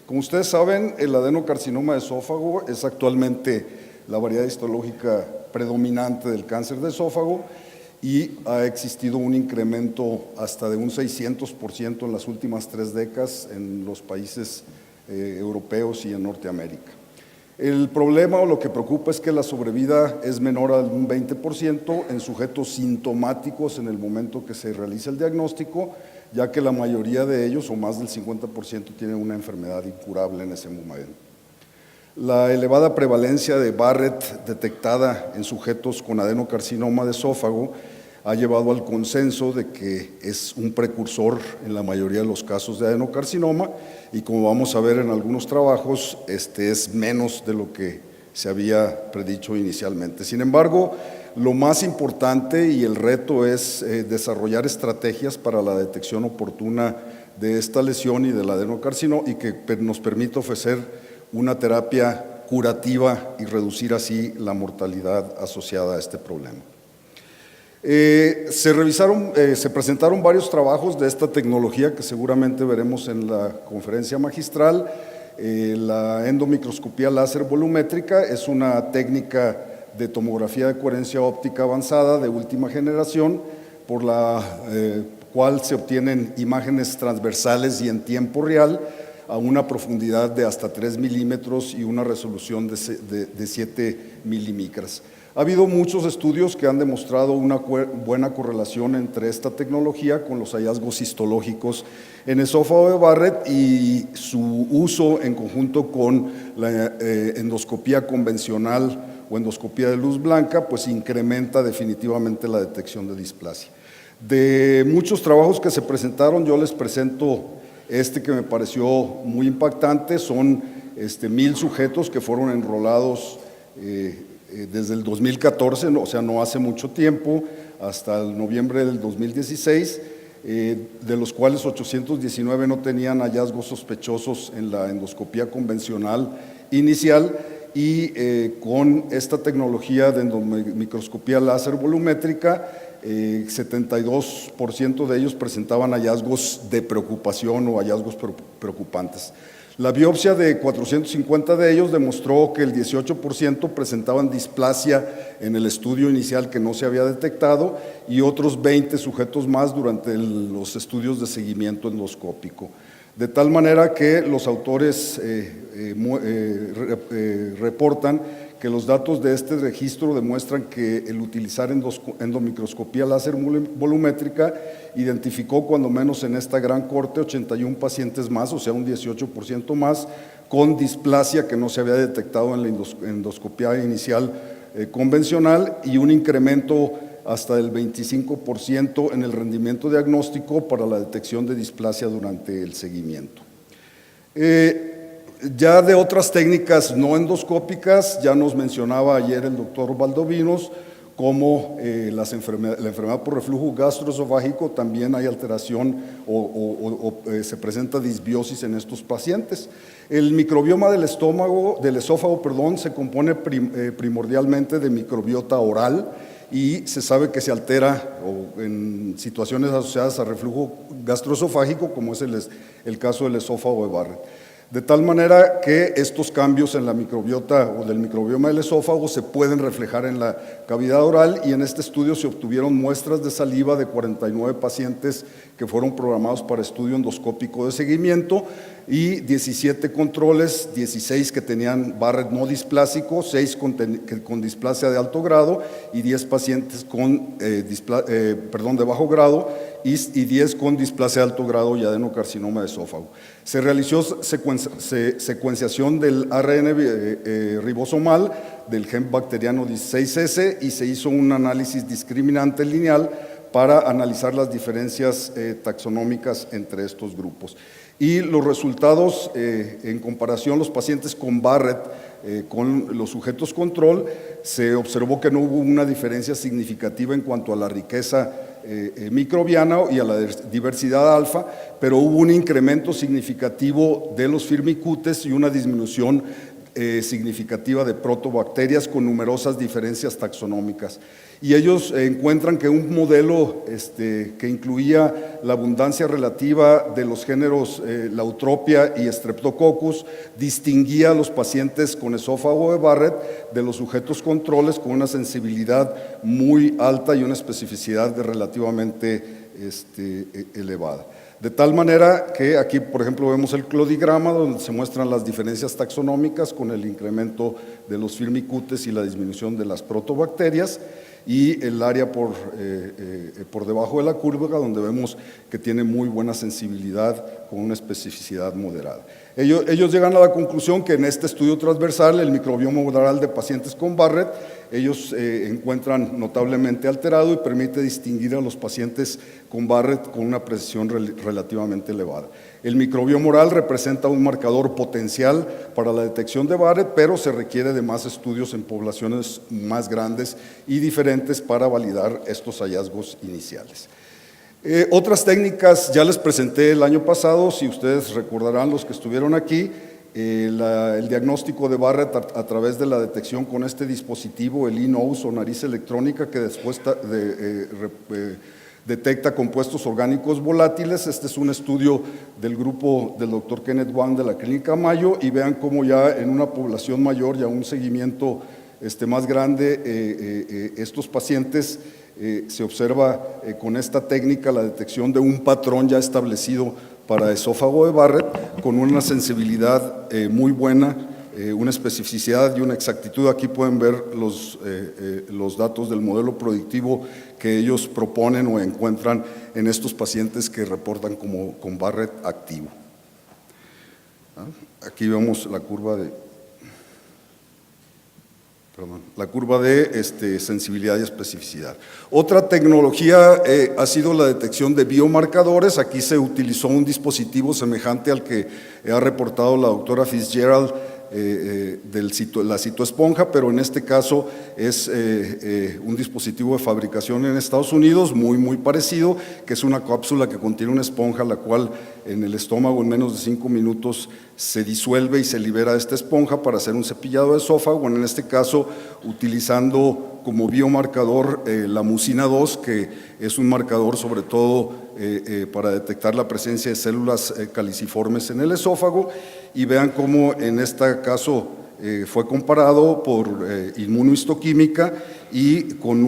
Como ustedes saben, el adenocarcinoma de esófago es actualmente la variedad histológica predominante del cáncer de esófago y ha existido un incremento hasta de un 600% en las últimas 3 décadas en los países europeos y en Norteamérica. El problema o lo que preocupa es que la sobrevida es menor al un 20% en sujetos sintomáticos en el momento que se realiza el diagnóstico, ya que la mayoría de ellos, o más del 50%, tienen una enfermedad incurable en ese momento. La elevada prevalencia de Barrett detectada en sujetos con adenocarcinoma de esófago ha llevado al consenso de que es un precursor en la mayoría de los casos de adenocarcinoma y, como vamos a ver en algunos trabajos, es menos de lo que se había predicho inicialmente. Sin embargo, lo más importante y el reto es desarrollar estrategias para la detección oportuna de esta lesión y del adenocarcinoma y que nos permita ofrecer una terapia curativa y reducir así la mortalidad asociada a este problema. Se presentaron varios trabajos de esta tecnología que seguramente veremos en la conferencia magistral. La endomicroscopía láser volumétrica es una técnica de tomografía de coherencia óptica avanzada de última generación, por la cual se obtienen imágenes transversales y en tiempo real a una profundidad de hasta 3 milímetros y una resolución de 7 milimicras. Ha habido muchos estudios que han demostrado una buena correlación entre esta tecnología con los hallazgos histológicos en esófago de Barrett y su uso en conjunto con la endoscopía convencional o endoscopía de luz blanca, pues incrementa definitivamente la detección de displasia. De muchos trabajos que se presentaron, yo les presento que me pareció muy impactante. Son 1000 sujetos que fueron enrolados desde el 2014, o sea, no hace mucho tiempo, hasta el noviembre del 2016, de los cuales 819 no tenían hallazgos sospechosos en la endoscopía convencional inicial, y con esta tecnología de endomicroscopía láser volumétrica, 72% de ellos presentaban hallazgos de preocupación o hallazgos preocupantes. La biopsia de 450 de ellos demostró que el 18% presentaban displasia en el estudio inicial que no se había detectado, y otros 20 sujetos más durante los estudios de seguimiento endoscópico. De tal manera que los autores reportan que los datos de este registro demuestran que el utilizar endomicroscopía láser volumétrica identificó, cuando menos en esta gran corte, 81 pacientes más, o sea, un 18% más, con displasia que no se había detectado en la endoscopía inicial convencional, y un incremento hasta del 25% en el rendimiento diagnóstico para la detección de displasia durante el seguimiento. Ya de otras técnicas no endoscópicas, ya nos mencionaba ayer el doctor Valdovinos, como la enfermedad por reflujo gastroesofágico. También hay alteración se presenta disbiosis en estos pacientes. El microbioma del esófago, se compone primordialmente de microbiota oral, y se sabe que se altera en situaciones asociadas a reflujo gastroesofágico, como es el caso del esófago de Barrett. De tal manera que estos cambios en la microbiota o del microbioma del esófago se pueden reflejar en la cavidad oral, y en este estudio se obtuvieron muestras de saliva de 49 pacientes que fueron programados para estudio endoscópico de seguimiento, y 17 controles, 16 que tenían Barrett no displásico, 6 con displasia de alto grado, y 10 pacientes de bajo grado, y 10 con displasia de alto grado y adenocarcinoma de esófago. Se realizó secuenciación del ARN ribosomal del gen bacteriano 16S, y se hizo un análisis discriminante lineal para analizar las diferencias taxonómicas entre estos grupos. Y los resultados, en comparación los pacientes con Barrett con los sujetos control, se observó que no hubo una diferencia significativa en cuanto a la riqueza microbiana y a la diversidad alfa, pero hubo un incremento significativo de los firmicutes y una disminución significativa de protobacterias con numerosas diferencias taxonómicas. Y ellos encuentran que un modelo que incluía la abundancia relativa de los géneros Lautropia y Streptococcus distinguía a los pacientes con esófago de Barrett de los sujetos controles con una sensibilidad muy alta y una especificidad relativamente elevada. De tal manera que aquí, por ejemplo, vemos el clodigrama donde se muestran las diferencias taxonómicas con el incremento de los firmicutes y la disminución de las protobacterias, y el área por debajo de la curva donde vemos que tiene muy buena sensibilidad con una especificidad moderada. Ellos llegan a la conclusión que en este estudio transversal el microbioma oral de pacientes con Barrett ellos encuentran notablemente alterado y permite distinguir a los pacientes con Barrett con una precisión relativamente elevada. El microbioma oral representa un marcador potencial para la detección de Barrett, pero se requiere de más estudios en poblaciones más grandes y diferentes para validar estos hallazgos iniciales. Otras técnicas ya les presenté el año pasado, si ustedes recordarán los que estuvieron aquí, el diagnóstico de Barrett a través de la detección con este dispositivo, el eNose o nariz electrónica, que después detecta compuestos orgánicos volátiles. Este es un estudio del grupo del doctor Kenneth Wang de la Clínica Mayo, y vean cómo ya en una población mayor, ya un seguimiento más grande, estos pacientes se observa con esta técnica la detección de un patrón ya establecido para esófago de Barrett con una sensibilidad muy buena, una especificidad y una exactitud. Aquí pueden ver los datos del modelo predictivo que ellos proponen o encuentran en estos pacientes que reportan con Barrett activo. Aquí vemos la curva de sensibilidad y especificidad. Otra tecnología ha sido la detección de biomarcadores. Aquí se utilizó un dispositivo semejante al que ha reportado la doctora Fitzgerald la citoesponja, pero en este caso es un dispositivo de fabricación en Estados Unidos muy parecido, que es una cápsula que contiene una esponja, la cual en el estómago en menos de 5 minutos se disuelve y se libera esta esponja para hacer un cepillado de esófago, en este caso utilizando como biomarcador la mucina 2, que es un marcador sobre todo para detectar la presencia de células caliciformes en el esófago. Y vean cómo en este caso fue comparado por inmunohistoquímica y con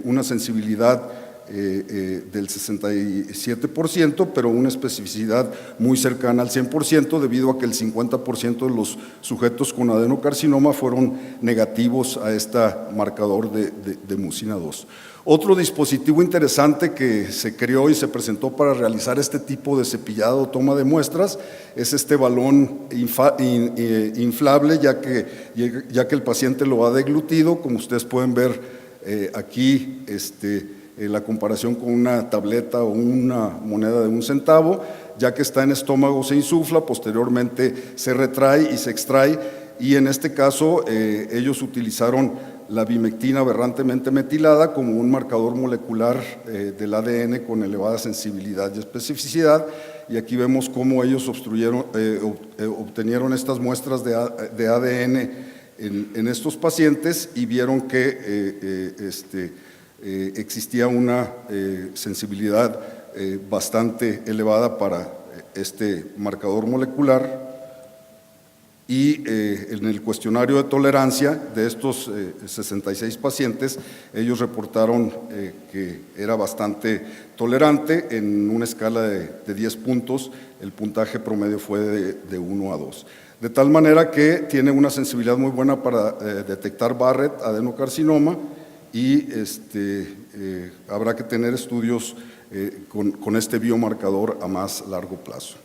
una sensibilidad del 67%, pero una especificidad muy cercana al 100%, debido a que el 50% de los sujetos con adenocarcinoma fueron negativos a este marcador de mucina 2. Otro dispositivo interesante que se creó y se presentó para realizar este tipo de cepillado o toma de muestras es este balón inflable, ya que el paciente lo ha deglutido, como ustedes pueden ver aquí, la comparación con una tableta o una moneda de 1 centavo, ya que está en estómago se insufla, posteriormente se retrae y se extrae, y en este caso ellos utilizaron la bimectina aberrantemente metilada como un marcador molecular del ADN con elevada sensibilidad y especificidad, y aquí vemos cómo ellos obtenieron estas muestras de ADN en estos pacientes y vieron que existía una sensibilidad bastante elevada para este marcador molecular. Y en el cuestionario de tolerancia de estos 66 pacientes, ellos reportaron que era bastante tolerante. En una escala de 10 puntos, el puntaje promedio fue de 1 a 2. De tal manera que tiene una sensibilidad muy buena para detectar Barrett, adenocarcinoma, y habrá que tener estudios con este biomarcador a más largo plazo.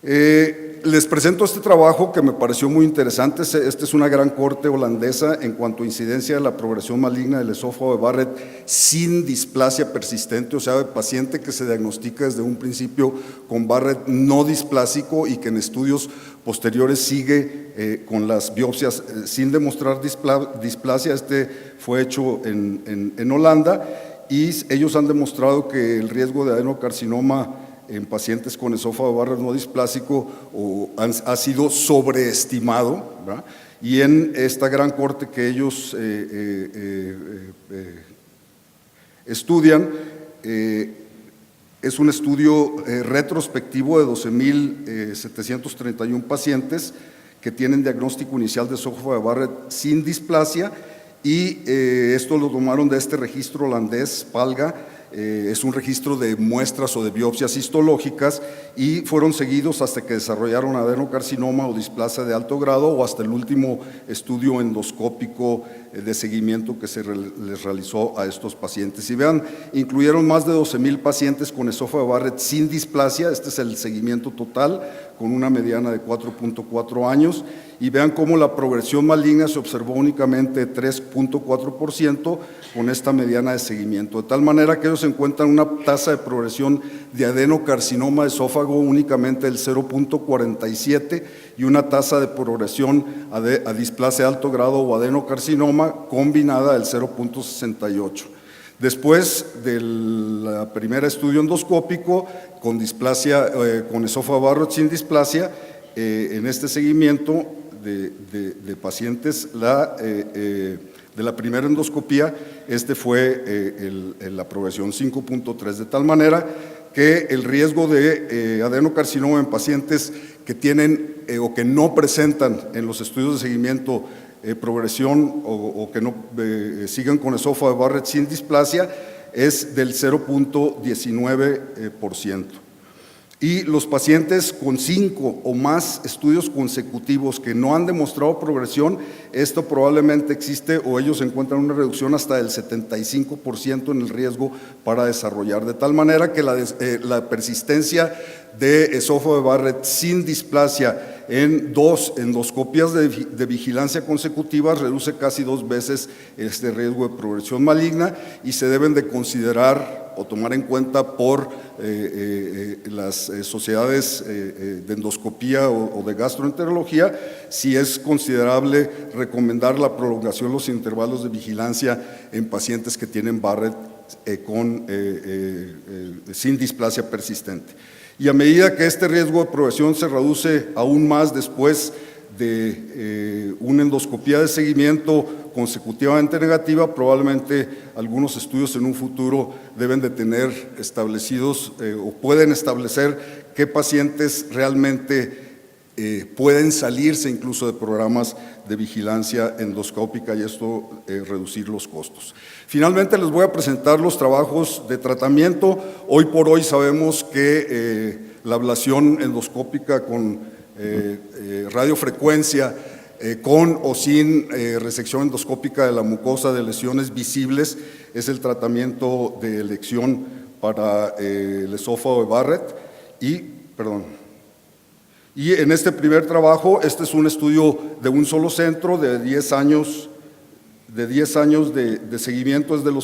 Les presento este trabajo que me pareció muy interesante. Esta es una gran corte holandesa en cuanto a incidencia de la progresión maligna del esófago de Barrett sin displasia persistente, o sea, de paciente que se diagnostica desde un principio con Barrett no displásico y que en estudios posteriores sigue con las biopsias sin demostrar displasia. Este fue hecho en Holanda, y ellos han demostrado que el riesgo de adenocarcinoma en pacientes con esófago de Barrett no displásico ha sido sobreestimado, ¿verdad? Y en esta gran corte que ellos estudian, es un estudio retrospectivo de 12.731 pacientes que tienen diagnóstico inicial de esófago de Barrett sin displasia, y esto lo tomaron de este registro holandés, PALGA. Es un registro de muestras o de biopsias histológicas, y fueron seguidos hasta que desarrollaron adenocarcinoma o displasia de alto grado, o hasta el último estudio endoscópico de seguimiento que se les realizó a estos pacientes. Y vean, incluyeron más de 12,000 pacientes con esófago de Barrett sin displasia. Este es el seguimiento total, con una mediana de 4.4 años, y vean cómo la progresión maligna se observó únicamente 3.4% con esta mediana de seguimiento, de tal manera que ellos encuentran una tasa de progresión de adenocarcinoma de esófago únicamente del 0.47 y una tasa de progresión a displasia de alto grado o adenocarcinoma combinada del 0.68. Después del primer estudio endoscópico con displasia, con esófago de Barrett sin displasia, en este seguimiento de pacientes de la primera endoscopía, fue la progresión 5.3, de tal manera que el riesgo de adenocarcinoma en pacientes que tienen o que no presentan en los estudios de seguimiento progresión o que no sigan con esófago de Barrett sin displasia es del 0.19%. Y los pacientes con 5 o más estudios consecutivos que no han demostrado progresión, esto probablemente existe o ellos encuentran una reducción hasta del 75% en el riesgo para desarrollar, de tal manera que la persistencia de esófago de Barrett sin displasia en 2 endoscopias de vigilancia consecutivas reduce casi 2 veces este riesgo de progresión maligna, y se deben de considerar o tomar en cuenta por las sociedades de endoscopía o de gastroenterología si es considerable recomendar la prolongación de los intervalos de vigilancia en pacientes que tienen Barrett sin displasia persistente. Y a medida que este riesgo de progresión se reduce aún más después de una endoscopía de seguimiento consecutivamente negativa, probablemente algunos estudios en un futuro deben de tener establecidos o pueden establecer qué pacientes realmente pueden salirse incluso de programas de vigilancia endoscópica, y esto reducir los costos. Finalmente les voy a presentar los trabajos de tratamiento. Hoy por hoy sabemos que la ablación endoscópica con radiofrecuencia, con o sin resección endoscópica de la mucosa de lesiones visibles, es el tratamiento de elección para el esófago de Barrett. Y en este primer trabajo, este es un estudio de un solo centro de 10 años de seguimiento, es del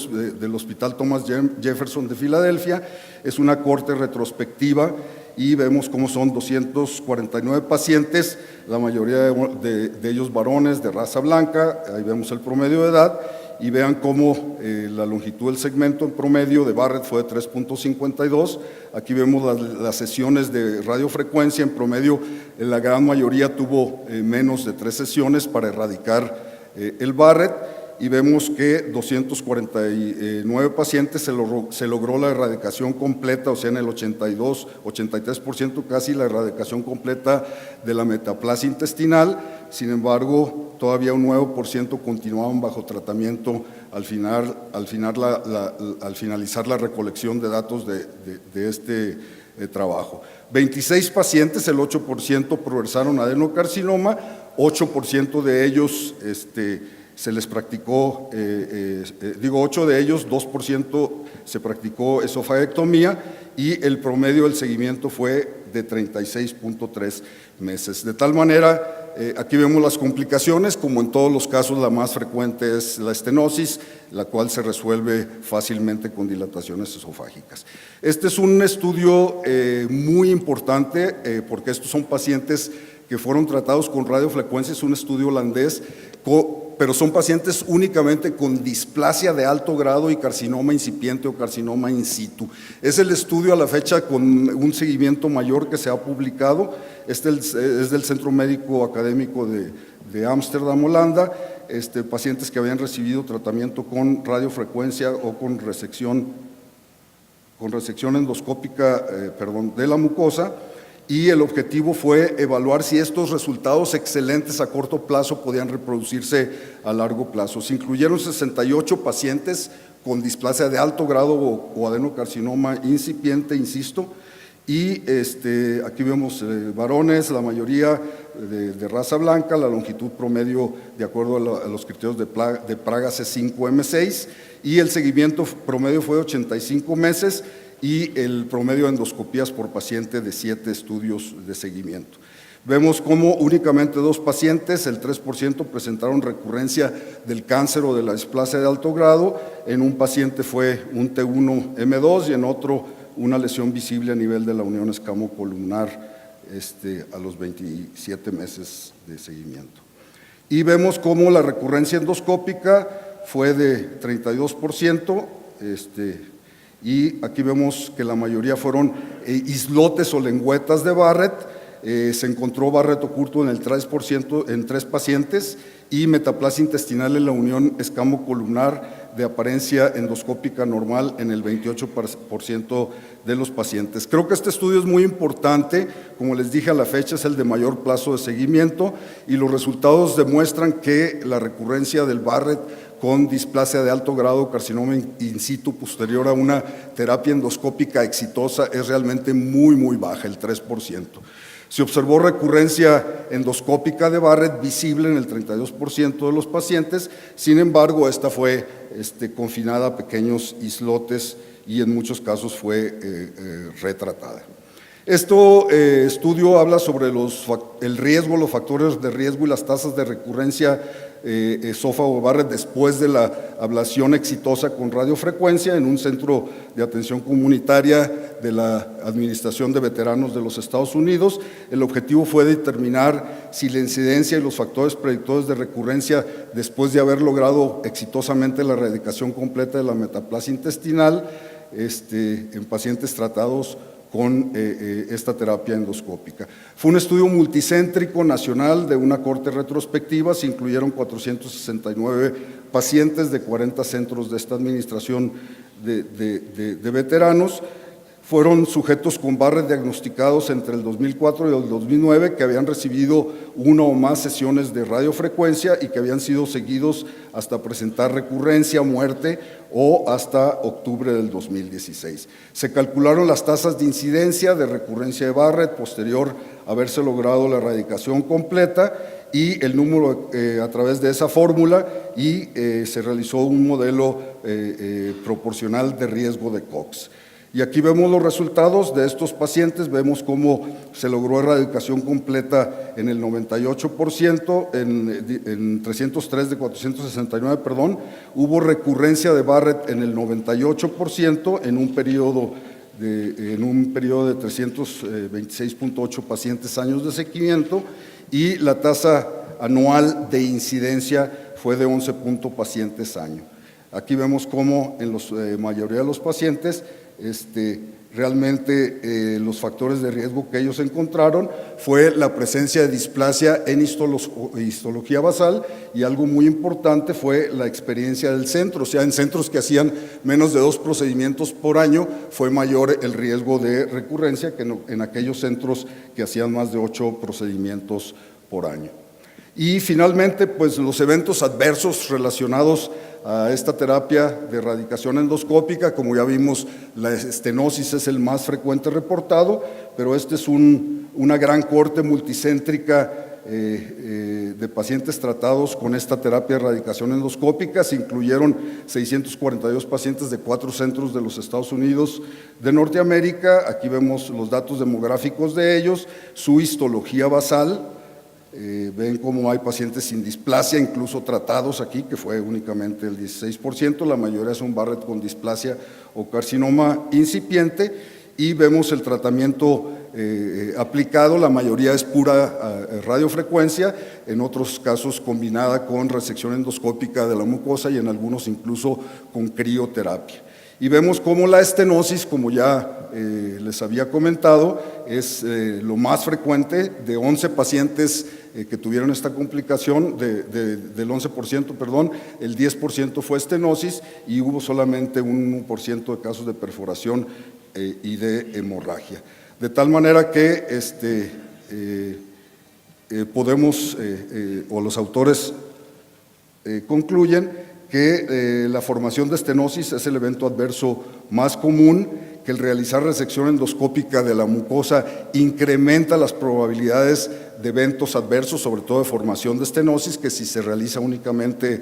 Hospital Thomas Jefferson de Filadelfia. Es una corte retrospectiva y vemos cómo son 249 pacientes, la mayoría de ellos varones de raza blanca. Ahí vemos el promedio de edad y vean cómo la longitud del segmento en promedio de Barrett fue de 3.52. Aquí vemos las sesiones de radiofrecuencia. En promedio, la gran mayoría tuvo menos de 3 sesiones para erradicar el Barrett, y vemos que 249 pacientes se logró la erradicación completa, o sea, en el 83% casi la erradicación completa de la metaplasia intestinal. Sin embargo, todavía un 9% continuaban bajo tratamiento al finalizar la recolección de datos de este trabajo. 26 pacientes, el 8%, progresaron a adenocarcinoma, 8% de ellos se les practicó, 8 de ellos, 2% se practicó esofaectomía, y el promedio del seguimiento fue de 36.3 meses. De tal manera, aquí vemos las complicaciones. Como en todos los casos, la más frecuente es la estenosis, la cual se resuelve fácilmente con dilataciones esofágicas. Este es un estudio muy importante porque estos son pacientes que fueron tratados con radiofrecuencia. Es un estudio holandés pero son pacientes únicamente con displasia de alto grado y carcinoma incipiente o carcinoma in situ. Es el estudio a la fecha con un seguimiento mayor que se ha publicado. Este es del Centro Médico Académico de Ámsterdam, Holanda, pacientes que habían recibido tratamiento con radiofrecuencia o con resección endoscópica de la mucosa, y el objetivo fue evaluar si estos resultados excelentes a corto plazo podían reproducirse a largo plazo. Se incluyeron 68 pacientes con displasia de alto grado o adenocarcinoma incipiente, insisto, y aquí vemos varones, la mayoría de raza blanca, la longitud promedio de acuerdo a los criterios de Praga C5M6, y el seguimiento promedio fue de 85 meses, y el promedio de endoscopías por paciente de 7 estudios de seguimiento. Vemos cómo únicamente 2 pacientes, el 3%, presentaron recurrencia del cáncer o de la displasia de alto grado. En un paciente fue un T1M2 y en otro una lesión visible a nivel de la unión escamocolumnar a los 27 meses de seguimiento. Y vemos cómo la recurrencia endoscópica fue de 32%, y aquí vemos que la mayoría fueron islotes o lengüetas de Barrett. Se encontró Barrett oculto en el 3% en 3 pacientes y metaplasia intestinal en la unión escamocolumnar de apariencia endoscópica normal en el 28% de los pacientes. Creo que este estudio es muy importante, como les dije, a la fecha es el de mayor plazo de seguimiento y los resultados demuestran que la recurrencia del Barrett con displasia de alto grado, carcinoma in situ posterior a una terapia endoscópica exitosa es realmente muy baja, el 3%. Se observó recurrencia endoscópica de Barrett visible en el 32% de los pacientes, sin embargo, esta fue confinada a pequeños islotes y en muchos casos fue retratada. Este estudio habla sobre el riesgo, los factores de riesgo y las tasas de recurrencia esófago Barrett después de la ablación exitosa con radiofrecuencia en un centro de atención comunitaria de la Administración de Veteranos de los Estados Unidos. El objetivo fue determinar si la incidencia y los factores predictores de recurrencia después de haber logrado exitosamente la erradicación completa de la metaplasia intestinal en pacientes tratados con esta terapia endoscópica. Fue un estudio multicéntrico nacional de una corte retrospectiva, se incluyeron 469 pacientes de 40 centros de esta administración de veteranos. Fueron sujetos con Barrett diagnosticados entre el 2004 y el 2009 que habían recibido 1 o más sesiones de radiofrecuencia y que habían sido seguidos hasta presentar recurrencia, muerte o hasta octubre del 2016. Se calcularon las tasas de incidencia de recurrencia de Barrett posterior a haberse logrado la erradicación completa y el número a través de esa fórmula y se realizó un modelo proporcional de riesgo de Cox. Y aquí vemos los resultados de estos pacientes, vemos cómo se logró erradicación completa en el 98%, en 303 de 469, perdón, hubo recurrencia de Barrett en el 98% en un periodo de 326.8 pacientes años de seguimiento y la tasa anual de incidencia fue de 11 pacientes año. Aquí vemos cómo en la mayoría de los pacientes realmente los factores de riesgo que ellos encontraron fue la presencia de displasia en histología basal y algo muy importante fue la experiencia del centro, o sea, en centros que hacían menos de 2 procedimientos por año fue mayor el riesgo de recurrencia que en aquellos centros que hacían más de 8 procedimientos por año. Y finalmente, pues los eventos adversos relacionados a esta terapia de erradicación endoscópica, como ya vimos, la estenosis es el más frecuente reportado, pero es una gran corte multicéntrica de pacientes tratados con esta terapia de erradicación endoscópica. Se incluyeron 642 pacientes de 4 centros de los Estados Unidos de Norteamérica. Aquí vemos los datos demográficos de ellos, su histología basal. Ven cómo hay pacientes sin displasia, incluso tratados aquí, que fue únicamente el 16%, la mayoría son Barrett con displasia o carcinoma incipiente, y vemos el tratamiento aplicado, la mayoría es pura radiofrecuencia, en otros casos combinada con resección endoscópica de la mucosa y en algunos incluso con crioterapia. Y vemos cómo la estenosis, como ya les había comentado, es lo más frecuente. De 11 pacientes que tuvieron esta complicación, del 11%, perdón, el 10% fue estenosis y hubo solamente un 1% de casos de perforación y de hemorragia. De tal manera que podemos, o los autores concluyen que la formación de estenosis es el evento adverso más común, que el realizar resección endoscópica de la mucosa incrementa las probabilidades de eventos adversos, sobre todo de formación de estenosis, que si se realiza únicamente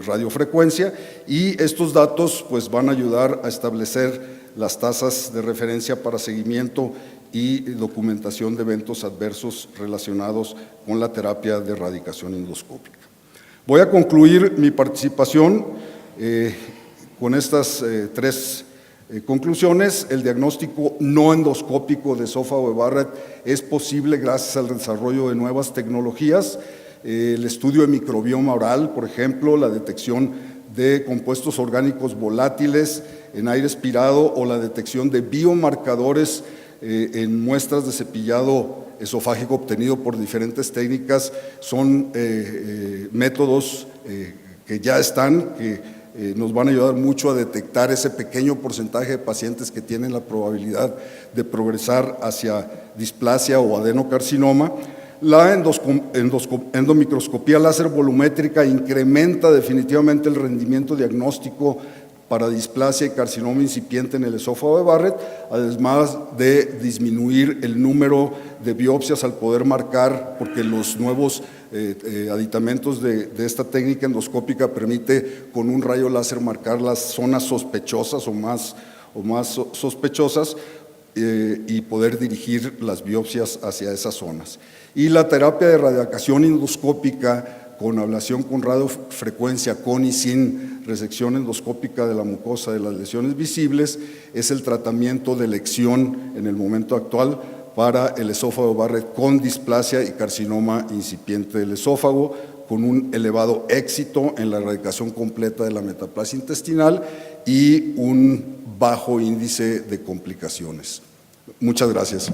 radiofrecuencia, y estos datos pues van a ayudar a establecer las tasas de referencia para seguimiento y documentación de eventos adversos relacionados con la terapia de erradicación endoscópica. Voy a concluir mi participación con estas tres conclusiones. El diagnóstico no endoscópico de esófago de Barrett es posible gracias al desarrollo de nuevas tecnologías, el estudio de microbioma oral, por ejemplo, la detección de compuestos orgánicos volátiles en aire expirado o la detección de biomarcadores en muestras de cepillado esofágico obtenido por diferentes técnicas, son métodos que ya están, que nos van a ayudar mucho a detectar ese pequeño porcentaje de pacientes que tienen la probabilidad de progresar hacia displasia o adenocarcinoma. La endomicroscopía láser volumétrica incrementa definitivamente el rendimiento diagnóstico para displasia y carcinoma incipiente en el esófago de Barrett, además de disminuir el número de biopsias al poder marcar, porque los nuevos aditamentos de esta técnica endoscópica permite con un rayo láser marcar las zonas sospechosas o más sospechosas y poder dirigir las biopsias hacia esas zonas. Y la terapia de radiación endoscópica con ablación con radiofrecuencia, con y sin resección endoscópica de la mucosa de las lesiones visibles, es el tratamiento de elección en el momento actual para el esófago de Barrett con displasia y carcinoma incipiente del esófago, con un elevado éxito en la erradicación completa de la metaplasia intestinal y un bajo índice de complicaciones. Muchas gracias.